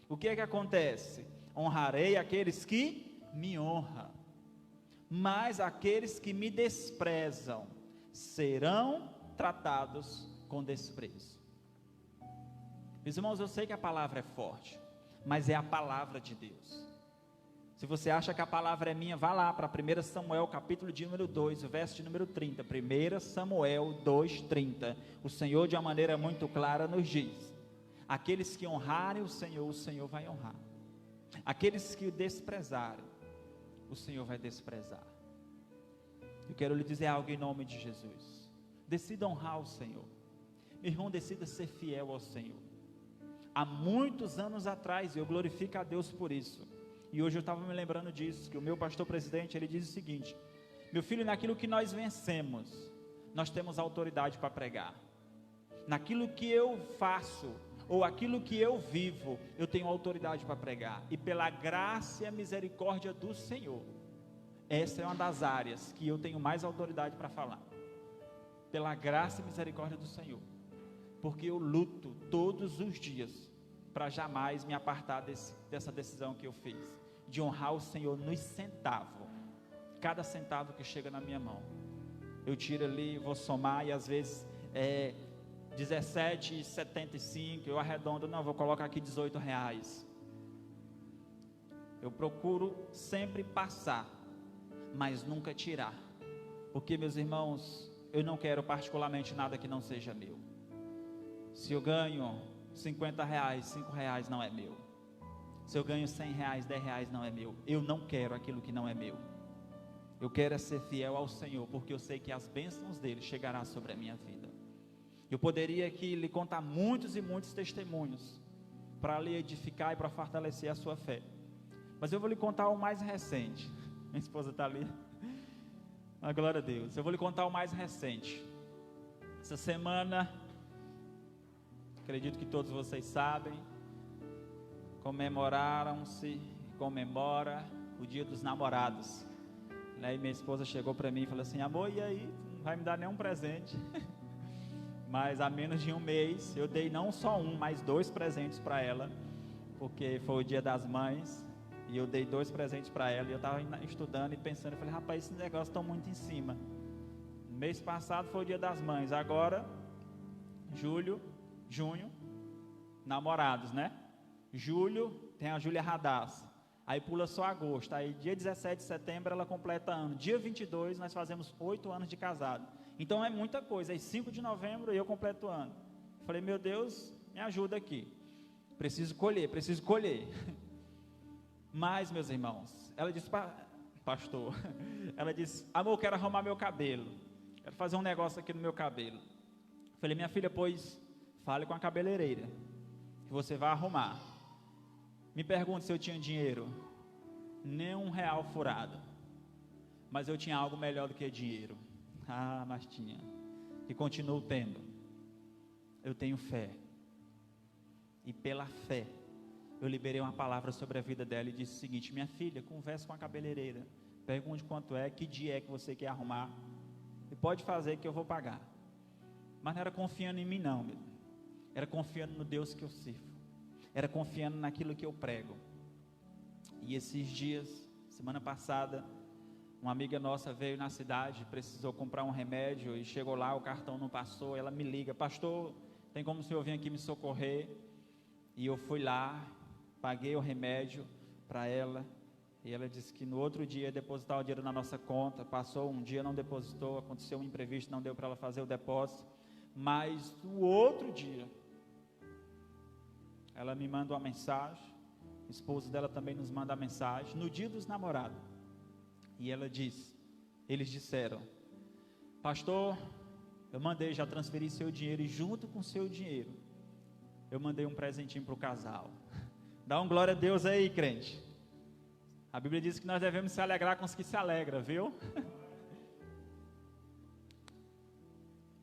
o que é que acontece? Honrarei aqueles que me honram, mas aqueles que me desprezam serão tratados com desprezo. Meus irmãos, eu sei que a palavra é forte, mas é a palavra de Deus. Se você acha que a palavra é minha, vá lá para 1 Samuel, capítulo de número 2, o verso de número 30. 1 Samuel 2:30. O Senhor, de uma maneira muito clara, nos diz: aqueles que honrarem o Senhor vai honrar. Aqueles que o desprezarem, o Senhor vai desprezar. Eu quero lhe dizer algo em nome de Jesus. Decida honrar o Senhor. Meu irmão, decida ser fiel ao Senhor. Há muitos anos atrás, eu glorifico a Deus por isso. E hoje eu estava me lembrando disso, que o meu pastor presidente, ele diz o seguinte: meu filho, naquilo que nós vencemos, nós temos autoridade para pregar. Naquilo que eu faço, ou aquilo que eu vivo, eu tenho autoridade para pregar. E pela graça e a misericórdia do Senhor, essa é uma das áreas que eu tenho mais autoridade para falar. Pela graça e misericórdia do Senhor. Porque eu luto todos os dias para jamais me apartar dessa decisão que eu fiz, de honrar o Senhor nos centavos. Cada centavo que chega na minha mão, eu tiro ali, vou somar, e às vezes 17,75, eu arredondo, não, vou colocar aqui R$18. Eu procuro sempre passar, mas nunca tirar, porque, meus irmãos, eu não quero particularmente nada que não seja meu. Se eu ganho R$50, R$5 não é meu. Se eu ganho R$100, R$10 não é meu. Eu não quero aquilo que não é meu. Eu quero ser fiel ao Senhor, porque eu sei que as bênçãos dele chegarão sobre a minha vida. Eu poderia aqui lhe contar muitos e muitos testemunhos para lhe edificar e para fortalecer a sua fé, mas eu vou lhe contar o mais recente. Minha esposa está ali. A glória a Deus. Eu vou lhe contar o mais recente. Essa semana, acredito que todos vocês sabem, comemora o Dia dos Namorados. E minha esposa chegou para mim e falou assim: amor, e aí? Não vai me dar nenhum presente? Mas há menos de um mês, eu dei não só um, mas 2 presentes para ela, porque foi o Dia das Mães, e eu dei 2 presentes para ela, e eu estava estudando e pensando, eu falei: rapaz, esses negócios estão muito em cima. Mês passado foi o Dia das Mães, agora, junho, namorados, né? Julho, tem a Júlia Radassa, aí pula só agosto, aí dia 17 de setembro ela completa ano, dia 22 nós fazemos 8 anos de casado, então é muita coisa. Aí 5 de novembro eu completo o ano. Falei: meu Deus, me ajuda aqui, preciso colher, mas, meus irmãos, ela disse: pastor, ela disse: amor, eu quero arrumar meu cabelo, quero fazer um negócio aqui no meu cabelo. Falei: minha filha, pois fale com a cabeleireira, que você vai arrumar. Me pergunte se eu tinha dinheiro. Nem R$1 furado, mas eu tinha algo melhor do que dinheiro. Mas tinha, e continuo tendo. Eu tenho fé, e pela fé eu liberei uma palavra sobre a vida dela e disse o seguinte: minha filha, converse com a cabeleireira, pergunte quanto é, que dia é que você quer arrumar, e pode fazer que eu vou pagar. Mas não era confiando em mim não, era confiando no Deus que eu sirvo, era confiando naquilo que eu prego. E esses dias, semana passada, uma amiga nossa veio na cidade, precisou comprar um remédio, e chegou lá, o cartão não passou. Ela me liga: pastor, tem como o senhor vir aqui me socorrer? E eu fui lá, paguei o remédio para ela, E ela disse que no outro dia ia depositar o dinheiro na nossa conta. Passou um dia, não depositou, aconteceu um imprevisto, não deu para ela fazer o depósito. Mas no outro dia, ela me manda uma mensagem, o esposo dela também nos manda a mensagem, no dia dos namorados. E ela disse, eles disseram: pastor, eu mandei já transferir seu dinheiro, e junto com seu dinheiro, eu mandei um presentinho para o casal. Dá um glória a Deus aí, crente. A Bíblia diz que nós devemos se alegrar com os que se alegram, viu?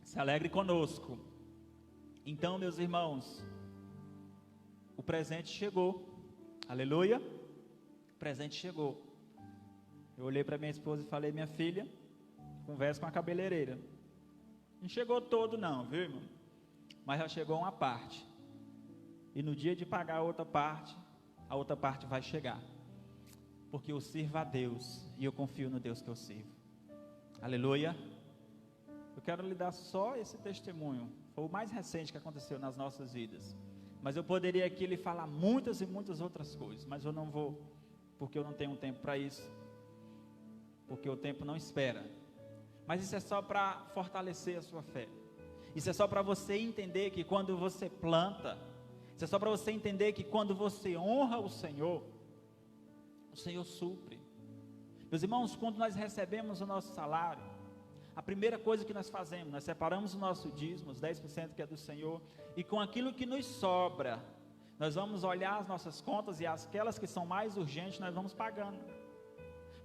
Se alegre conosco. Então, meus irmãos, o presente chegou. Aleluia. O presente chegou. Eu olhei para minha esposa e falei: minha filha, conversa com a cabeleireira. Não chegou todo não, viu, irmão? Mas já chegou uma parte. E no dia de pagar a outra parte vai chegar. Porque eu sirvo a Deus e eu confio no Deus que eu sirvo. Aleluia. Eu quero lhe dar só esse testemunho. Foi o mais recente que aconteceu nas nossas vidas. Mas eu poderia aqui lhe falar muitas e muitas outras coisas. Mas eu não vou, porque eu não tenho tempo para isso. Porque o tempo não espera. Mas isso é só para fortalecer a sua fé. Isso é só para você entender que quando você planta, isso é só para você entender que quando você honra o Senhor supre. Meus irmãos, quando nós recebemos o nosso salário, a primeira coisa que nós fazemos, nós separamos o nosso dízimo, os 10% que é do Senhor, e com aquilo que nos sobra, nós vamos olhar as nossas contas, e aquelas que são mais urgentes, nós vamos pagando.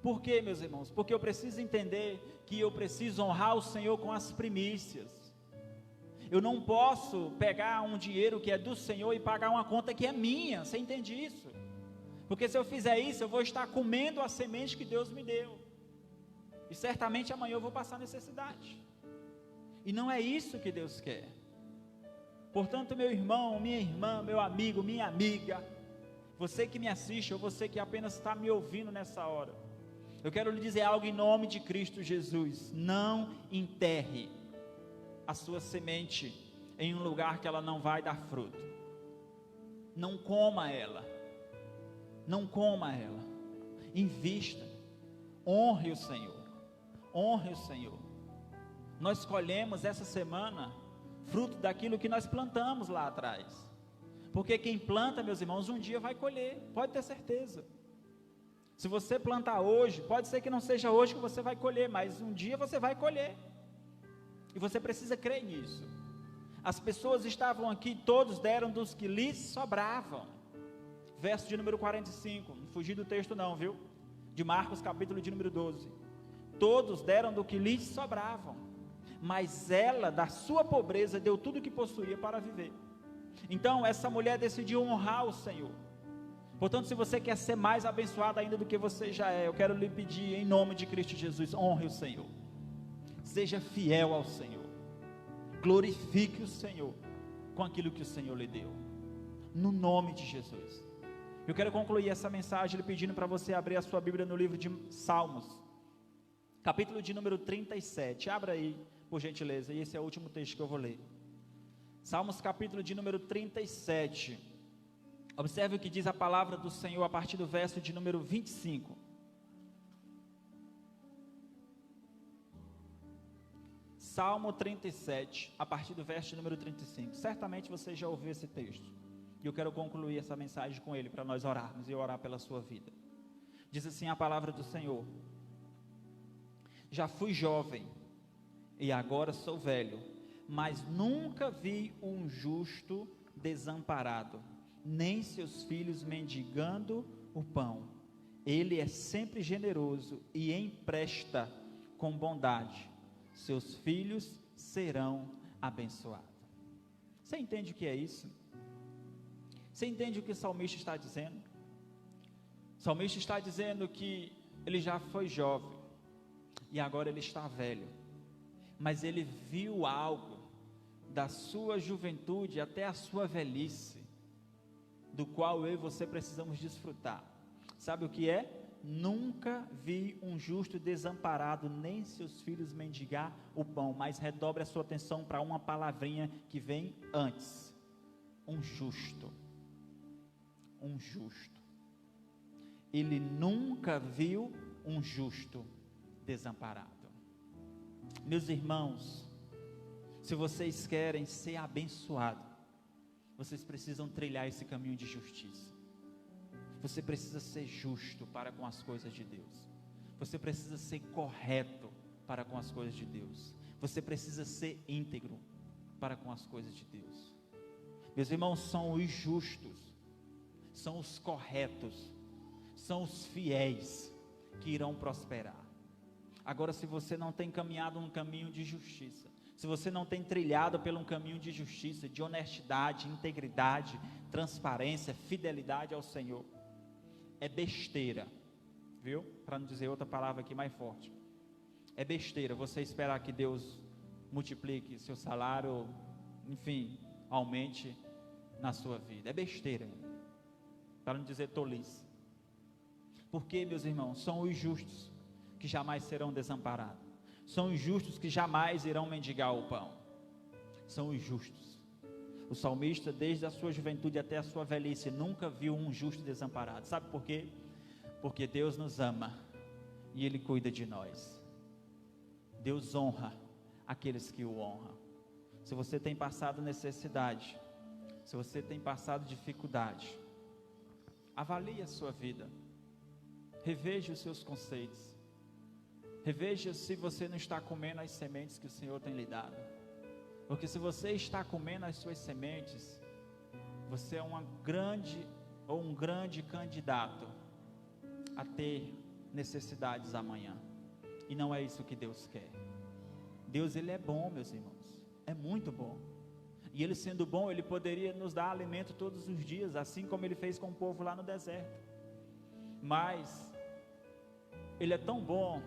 Por quê, meus irmãos? Porque eu preciso entender que eu preciso honrar o Senhor com as primícias. Eu não posso pegar um dinheiro que é do Senhor e pagar uma conta que é minha. Você entende isso? Porque se eu fizer isso, eu vou estar comendo a semente que Deus me deu. E certamente amanhã eu vou passar necessidade. E não é isso que Deus quer. Portanto, meu irmão, minha irmã, meu amigo, minha amiga, você que me assiste, ou você que apenas está me ouvindo nessa hora, eu quero lhe dizer algo em nome de Cristo Jesus: não enterre a sua semente em um lugar que ela não vai dar fruto. Não coma ela. Não coma ela. Invista. Honre o Senhor. Honre o Senhor. Nós colhemos essa semana fruto daquilo que nós plantamos lá atrás. Porque quem planta, meus irmãos, um dia vai colher. Pode ter certeza. Se você plantar hoje, pode ser que não seja hoje que você vai colher, mas um dia você vai colher. E você precisa crer nisso. As pessoas estavam aqui, todos deram dos que lhes sobravam. Verso de número 45, não fugi do texto não, viu? De Marcos, capítulo de número 12. Todos deram do que lhes sobravam, mas ela, da sua pobreza, deu tudo o que possuía para viver. Então, essa mulher decidiu honrar o Senhor. Portanto, se você quer ser mais abençoado ainda do que você já é, eu quero lhe pedir, em nome de Cristo Jesus, honre o Senhor. Seja fiel ao Senhor. Glorifique o Senhor com aquilo que o Senhor lhe deu. No nome de Jesus. Eu quero concluir essa mensagem lhe pedindo para você abrir a sua Bíblia no livro de Salmos, capítulo de número 37. Abra aí, por gentileza, e esse é o último texto que eu vou ler. Salmos, capítulo de número 37. Observe o que diz a palavra do Senhor a partir do verso de número 25. Salmo 37, a partir do verso de número 35. Certamente você já ouviu esse texto. E eu quero concluir essa mensagem com ele, para nós orarmos e orar pela sua vida. Diz assim a palavra do Senhor: já fui jovem, e agora sou velho, mas nunca vi um justo desamparado, nem seus filhos mendigando o pão. Ele é sempre generoso e empresta com bondade. Seus filhos serão abençoados. Você entende o que é isso? Você entende o que o salmista está dizendo? O salmista está dizendo que ele já foi jovem e agora ele está velho, mas ele viu algo da sua juventude até a sua velhice, do qual eu e você precisamos desfrutar. Sabe o que é? Nunca vi um justo desamparado, nem seus filhos mendigar o pão. Mas redobre a sua atenção para uma palavrinha que vem antes: um justo. Um justo. ele nunca viu um justo desamparado. Meus irmãos, se vocês querem ser abençoados, vocês precisam trilhar esse caminho de justiça. Você precisa ser justo para com as coisas de Deus. Você precisa ser correto para com as coisas de Deus. Você precisa ser íntegro para com as coisas de Deus. Meus irmãos, são os justos, são os corretos, são os fiéis que irão prosperar. Agora, se você não tem caminhado um caminho de justiça, se você não tem trilhado pelo um caminho de justiça, de honestidade, integridade, transparência, fidelidade ao Senhor, é besteira, viu? Para não dizer outra palavra aqui mais forte. É besteira você esperar que Deus multiplique seu salário, enfim, aumente na sua vida. É besteira, para não dizer tolice. Porque, meus irmãos, são os justos que jamais serão desamparados. São os justos que jamais irão mendigar o pão. São os justos. O salmista, desde a sua juventude até a sua velhice, nunca viu um justo desamparado. Sabe por quê? Porque Deus nos ama e Ele cuida de nós. Deus honra aqueles que o honram. Se você tem passado necessidade, se você tem passado dificuldade, avalie a sua vida, reveja os seus conceitos, reveja se você não está comendo as sementes que o Senhor tem lhe dado, porque se você está comendo as suas sementes, você é um grande candidato a ter necessidades amanhã, e não é isso que Deus quer. Deus, Ele é bom, meus irmãos, é muito bom, e Ele sendo bom, Ele poderia nos dar alimento todos os dias, assim como Ele fez com o povo lá no deserto, mas Ele é tão bom,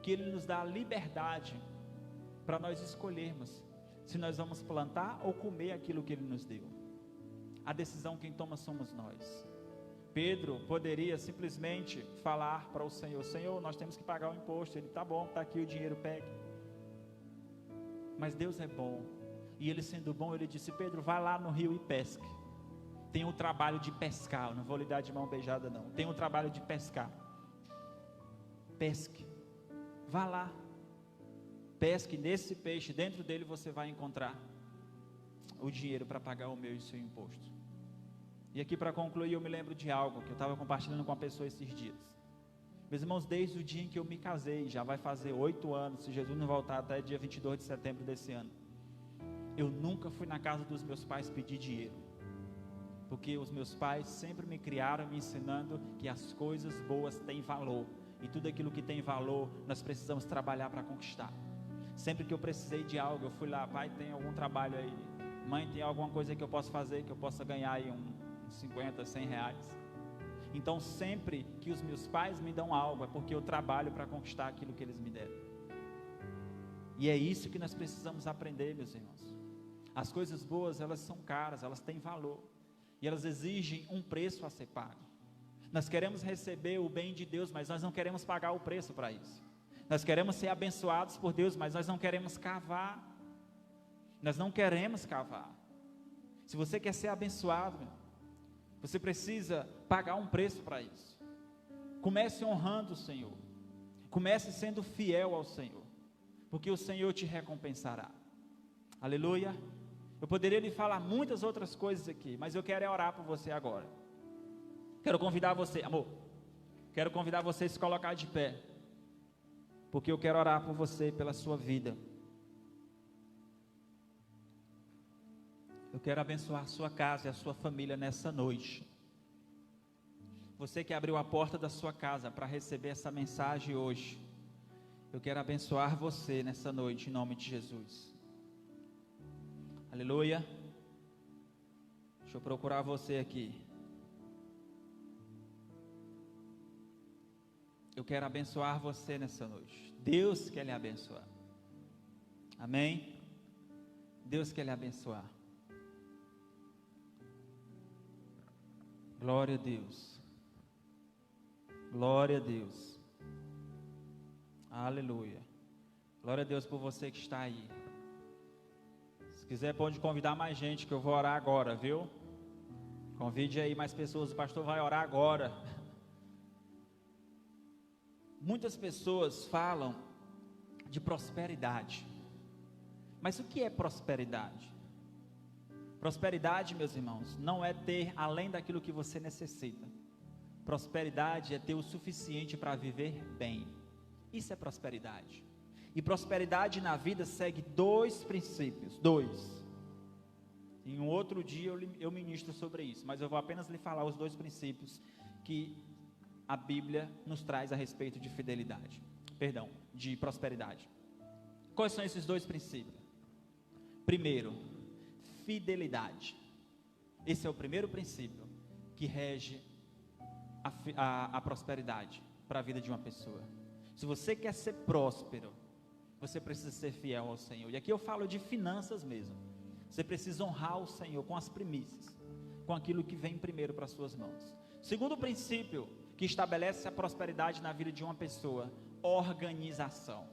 que Ele nos dá a liberdade, para nós escolhermos, se nós vamos plantar ou comer aquilo que Ele nos deu. A decisão quem toma somos nós. Pedro poderia simplesmente falar para o Senhor: Senhor, nós temos que pagar o imposto. Ele: tá bom, está aqui o dinheiro, pegue. Mas Deus é bom, e Ele sendo bom, Ele disse: Pedro, vai lá no rio e pesque. Tem o trabalho de pescar. Eu não vou lhe dar de mão beijada não. Tem o trabalho de pescar. Pesque, vá lá, pesque nesse peixe, dentro dele você vai encontrar o dinheiro para pagar o meu e o seu imposto. E aqui para concluir, eu me lembro de algo que eu estava compartilhando com uma pessoa esses dias. Meus irmãos, desde o dia em que eu me casei, já vai fazer 8 anos, se Jesus não voltar até dia 22 de setembro desse ano, eu nunca fui na casa dos meus pais pedir dinheiro, porque os meus pais sempre me criaram me ensinando que as coisas boas têm valor, e tudo aquilo que tem valor, nós precisamos trabalhar para conquistar. Sempre que eu precisei de algo, eu fui lá: pai, tem algum trabalho aí? Mãe, tem alguma coisa que eu possa fazer, que eu possa ganhar aí uns 50, 100 reais? Então sempre que os meus pais me dão algo, é porque eu trabalho para conquistar aquilo que eles me deram. E é isso que nós precisamos aprender, meus irmãos. As coisas boas, elas são caras, elas têm valor, e elas exigem um preço a ser pago. Nós queremos receber o bem de Deus, mas nós não queremos pagar o preço para isso. Nós queremos ser abençoados por Deus, mas nós não queremos cavar. Nós não queremos cavar. Se você quer ser abençoado, você precisa pagar um preço para isso. Comece honrando o Senhor. Comece sendo fiel ao Senhor, porque o Senhor te recompensará. Aleluia. Eu poderia lhe falar muitas outras coisas aqui, mas eu quero orar por você agora. Quero convidar você, amor, quero convidar você a se colocar de pé, porque eu quero orar por você, pela sua vida. Eu quero abençoar a sua casa e a sua família nessa noite. Você que abriu a porta da sua casa para receber essa mensagem hoje, eu quero abençoar você nessa noite, em nome de Jesus. Aleluia. Deixa eu procurar você aqui. Eu quero abençoar você nessa noite. Deus quer lhe abençoar. Amém? Deus quer lhe abençoar. Glória a Deus. Glória a Deus. Aleluia. Glória a Deus por você que está aí. Se quiser pode convidar mais gente, que eu vou orar agora, viu? Convide aí mais pessoas, o pastor vai orar agora. Muitas pessoas falam de prosperidade. Mas o que é prosperidade? Prosperidade, meus irmãos, não é ter além daquilo que você necessita. Prosperidade é ter o suficiente para viver bem. Isso é prosperidade. E prosperidade na vida segue 2 princípios. 2. Em um outro dia eu ministro sobre isso, mas eu vou apenas lhe falar os 2 princípios que a Bíblia nos traz a respeito de de prosperidade. Quais são esses 2 princípios? Primeiro, fidelidade. Esse é o primeiro princípio que rege a prosperidade para a vida de uma pessoa. Se você quer ser próspero, você precisa ser fiel ao Senhor. E aqui eu falo de finanças mesmo. Você precisa honrar o Senhor com as primícias, com aquilo que vem primeiro para as suas mãos. Segundo princípio que estabelece a prosperidade na vida de uma pessoa: organização.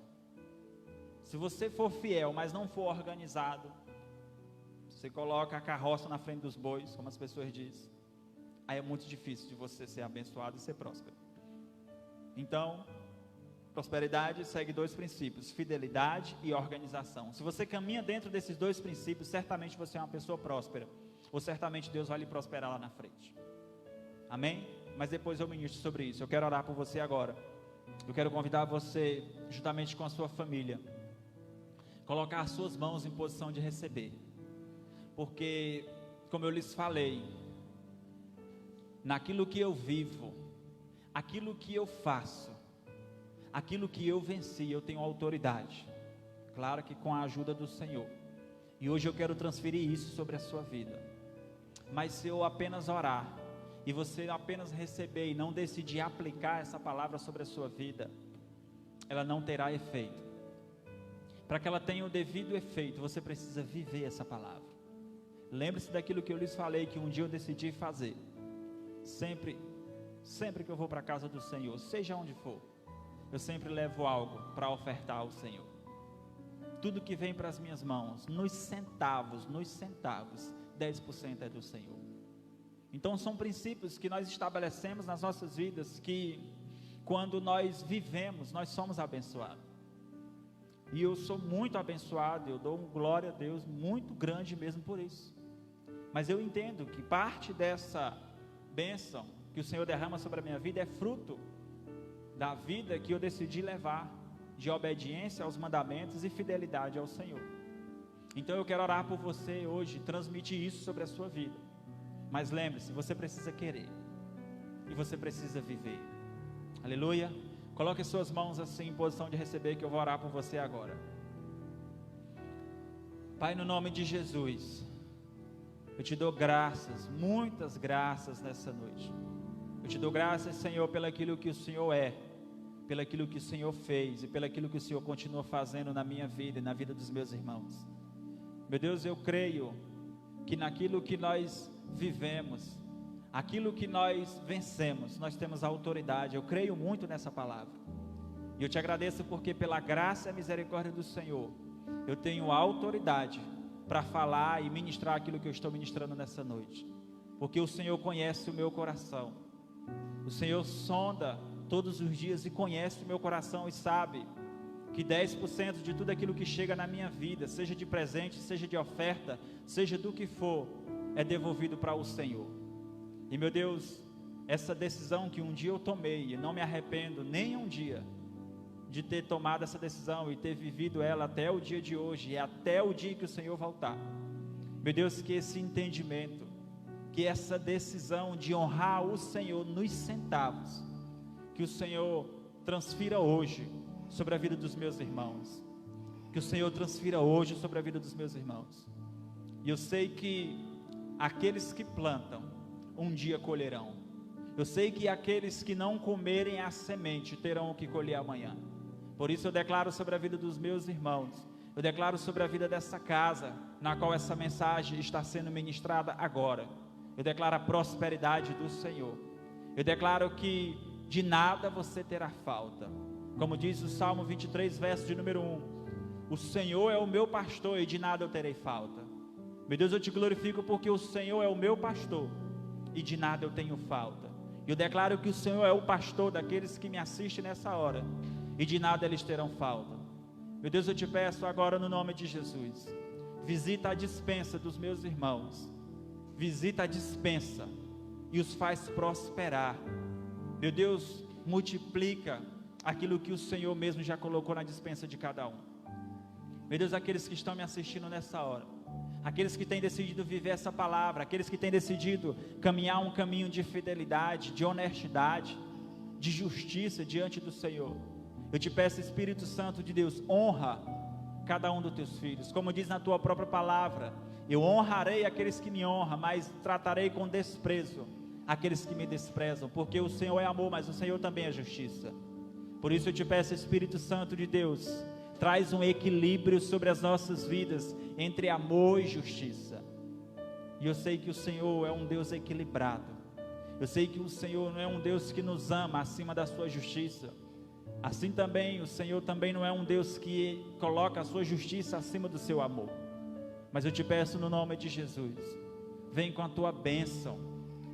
Se você for fiel, mas não for organizado, você coloca a carroça na frente dos bois, como as pessoas dizem, aí é muito difícil de você ser abençoado e ser próspero. Então, prosperidade segue 2 princípios: fidelidade e organização. Se você caminha dentro desses 2 princípios, certamente você é uma pessoa próspera, ou certamente Deus vai lhe prosperar lá na frente. Amém? Mas depois eu ministro sobre isso. Eu quero orar por você agora. Eu quero convidar você, juntamente com a sua família, colocar as suas mãos em posição de receber. Porque, como eu lhes falei, naquilo que eu vivo, aquilo que eu faço, aquilo que eu venci, eu tenho autoridade. Claro que com a ajuda do Senhor. E hoje eu quero transferir isso sobre a sua vida. Mas se eu apenas orar, e você apenas receber e não decidir aplicar essa palavra sobre a sua vida, ela não terá efeito. Para que ela tenha o devido efeito, você precisa viver essa palavra. Lembre-se daquilo que eu lhes falei, que um dia eu decidi fazer. Sempre que eu vou para a casa do Senhor, seja onde for, eu sempre levo algo para ofertar ao Senhor. Tudo que vem para as minhas mãos, nos centavos, 10% é do Senhor. Então são princípios que nós estabelecemos nas nossas vidas, que quando nós vivemos, nós somos abençoados. E eu sou muito abençoado, eu dou glória a Deus muito grande mesmo por isso. Mas eu entendo que parte dessa bênção que o Senhor derrama sobre a minha vida é fruto da vida que eu decidi levar, de obediência aos mandamentos e fidelidade ao Senhor. Então eu quero orar por você hoje, transmitir isso sobre a sua vida. Mas lembre-se, você precisa querer e você precisa viver. Aleluia. Coloque as suas mãos assim em posição de receber, que eu vou orar por você agora. Pai, no nome de Jesus, eu te dou graças, muitas graças nessa noite. Eu te dou graças, Senhor, pelaquilo que o Senhor é, pelaquilo que o Senhor fez e pelaquilo que o Senhor continua fazendo na minha vida e na vida dos meus irmãos. Meu Deus, eu creio que naquilo que nós vivemos, aquilo que nós vencemos, nós temos autoridade. Eu creio muito nessa palavra. E eu te agradeço porque pela graça e misericórdia do Senhor, eu tenho autoridade para falar e ministrar aquilo que eu estou ministrando nessa noite. Porque o Senhor conhece o meu coração. O Senhor sonda todos os dias e conhece o meu coração e sabe que 10% de tudo aquilo que chega na minha vida, seja de presente, seja de oferta, seja do que for, é devolvido para o Senhor. E meu Deus, essa decisão que um dia eu tomei, e não me arrependo nem um dia de ter tomado essa decisão e ter vivido ela até o dia de hoje e até o dia que o Senhor voltar. Meu Deus, que esse entendimento, que essa decisão de honrar o Senhor nos centavos, que o Senhor transfira hoje sobre a vida dos meus irmãos, que o Senhor transfira hoje sobre a vida dos meus irmãos. E eu sei que aqueles que plantam, um dia colherão. Eu sei que aqueles que não comerem a semente, terão o que colher amanhã. Por isso eu declaro sobre a vida dos meus irmãos, eu declaro sobre a vida dessa casa, na qual essa mensagem está sendo ministrada agora. Eu declaro a prosperidade do Senhor. Eu declaro que de nada você terá falta. Como diz o Salmo 23, verso de número 1. O Senhor é o meu pastor e de nada eu terei falta. Meu Deus, eu te glorifico porque o Senhor é o meu pastor e de nada eu tenho falta. Eu declaro que o Senhor é o pastor daqueles que me assistem nessa hora, e de nada eles terão falta. Meu Deus, eu te peço agora no nome de Jesus, visita a despensa dos meus irmãos, visita a despensa e os faz prosperar. Meu Deus, multiplica aquilo que o Senhor mesmo já colocou na despensa de cada um. Meu Deus, aqueles que estão me assistindo nessa hora, aqueles que têm decidido viver essa palavra, aqueles que têm decidido caminhar um caminho de fidelidade, de honestidade, de justiça diante do Senhor, eu te peço, Espírito Santo de Deus, honra cada um dos teus filhos, como diz na tua própria palavra, eu honrarei aqueles que me honram, mas tratarei com desprezo aqueles que me desprezam, porque o Senhor é amor, mas o Senhor também é justiça. Por isso eu te peço, Espírito Santo de Deus, traz um equilíbrio sobre as nossas vidas, entre amor e justiça. E eu sei que o Senhor é um Deus equilibrado, eu sei que o Senhor não é um Deus que nos ama acima da sua justiça. Assim também, o Senhor também não é um Deus que coloca a sua justiça acima do seu amor. Mas eu te peço no nome de Jesus, vem com a tua bênção,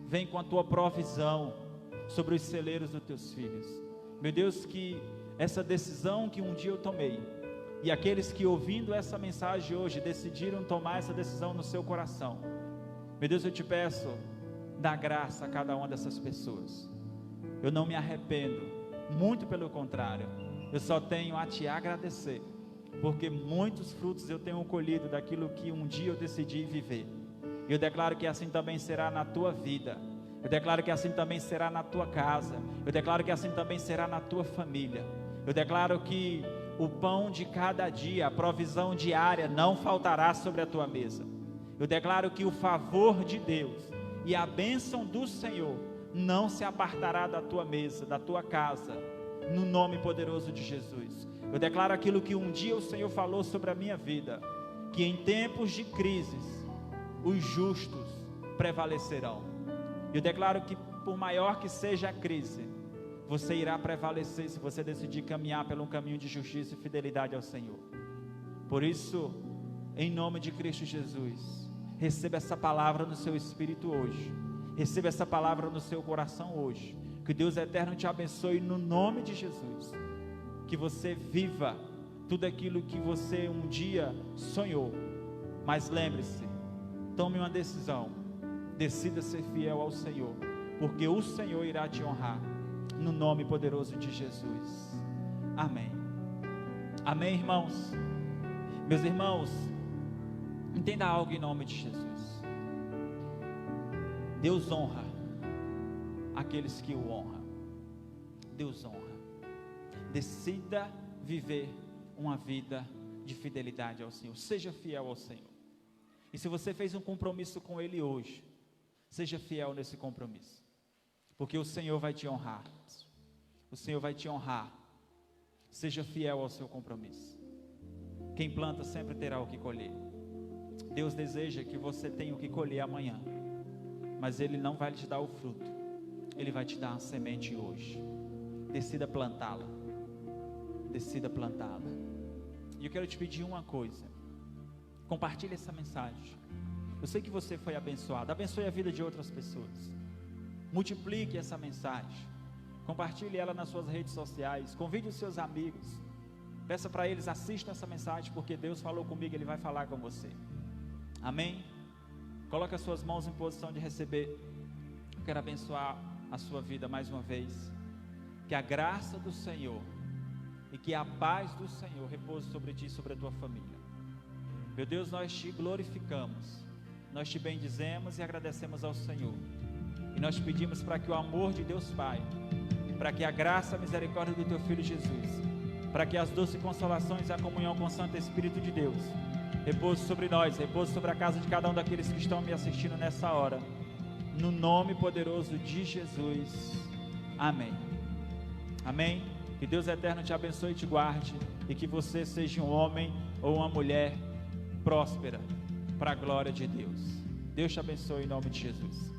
vem com a tua provisão sobre os celeiros dos teus filhos. Meu Deus, que essa decisão que um dia eu tomei, e aqueles que ouvindo essa mensagem hoje, decidiram tomar essa decisão no seu coração, meu Deus, eu te peço, dá graça a cada uma dessas pessoas. Eu não me arrependo, muito pelo contrário, eu só tenho a te agradecer, porque muitos frutos eu tenho colhido daquilo que um dia eu decidi viver. E eu declaro que assim também será na tua vida, eu declaro que assim também será na tua casa, eu declaro que assim também será na tua família. Eu declaro que o pão de cada dia, a provisão diária não faltará sobre a tua mesa. Eu declaro que o favor de Deus e a bênção do Senhor não se apartará da tua mesa, da tua casa, no nome poderoso de Jesus. Eu declaro aquilo que um dia o Senhor falou sobre a minha vida, que em tempos de crises, os justos prevalecerão. Eu declaro que por maior que seja a crise, você irá prevalecer se você decidir caminhar pelo caminho de justiça e fidelidade ao Senhor. Por isso, em nome de Cristo Jesus, receba essa palavra no seu espírito hoje, receba essa palavra no seu coração hoje, que Deus eterno te abençoe no nome de Jesus, que você viva tudo aquilo que você um dia sonhou, mas lembre-se, tome uma decisão, decida ser fiel ao Senhor, porque o Senhor irá te honrar, no nome poderoso de Jesus, amém. Amém, irmãos. Meus irmãos, entenda algo em nome de Jesus. Deus honra aqueles que o honram. Deus honra. Decida viver uma vida de fidelidade ao Senhor. Seja fiel ao Senhor. E se você fez um compromisso com Ele hoje, seja fiel nesse compromisso, porque o Senhor vai te honrar. O Senhor vai te honrar. Seja fiel ao seu compromisso. Quem planta sempre terá o que colher. Deus deseja que você tenha o que colher amanhã, mas Ele não vai te dar o fruto, Ele vai te dar a semente hoje. Decida plantá-la. Decida plantá-la. E eu quero te pedir uma coisa: compartilhe essa mensagem. Eu sei que você foi abençoado. Abençoe a vida de outras pessoas. Multiplique essa mensagem. Compartilhe ela nas suas redes sociais. Convide os seus amigos. Peça para eles, assistam essa mensagem, porque Deus falou comigo, Ele vai falar com você. Amém? Coloque as suas mãos em posição de receber. Eu quero abençoar a sua vida mais uma vez. Que a graça do Senhor e que a paz do Senhor repouse sobre ti e sobre a tua família. Meu Deus, nós te glorificamos, nós te bendizemos e agradecemos ao Senhor. E nós pedimos para que o amor de Deus Pai, para que a graça e a misericórdia do teu Filho Jesus, para que as doces consolações e a comunhão com o Santo Espírito de Deus repouse sobre nós, repouse sobre a casa de cada um daqueles que estão me assistindo nessa hora, no nome poderoso de Jesus, amém. Amém. Que Deus eterno te abençoe e te guarde, e que você seja um homem ou uma mulher próspera, para a glória de Deus. Deus te abençoe em nome de Jesus.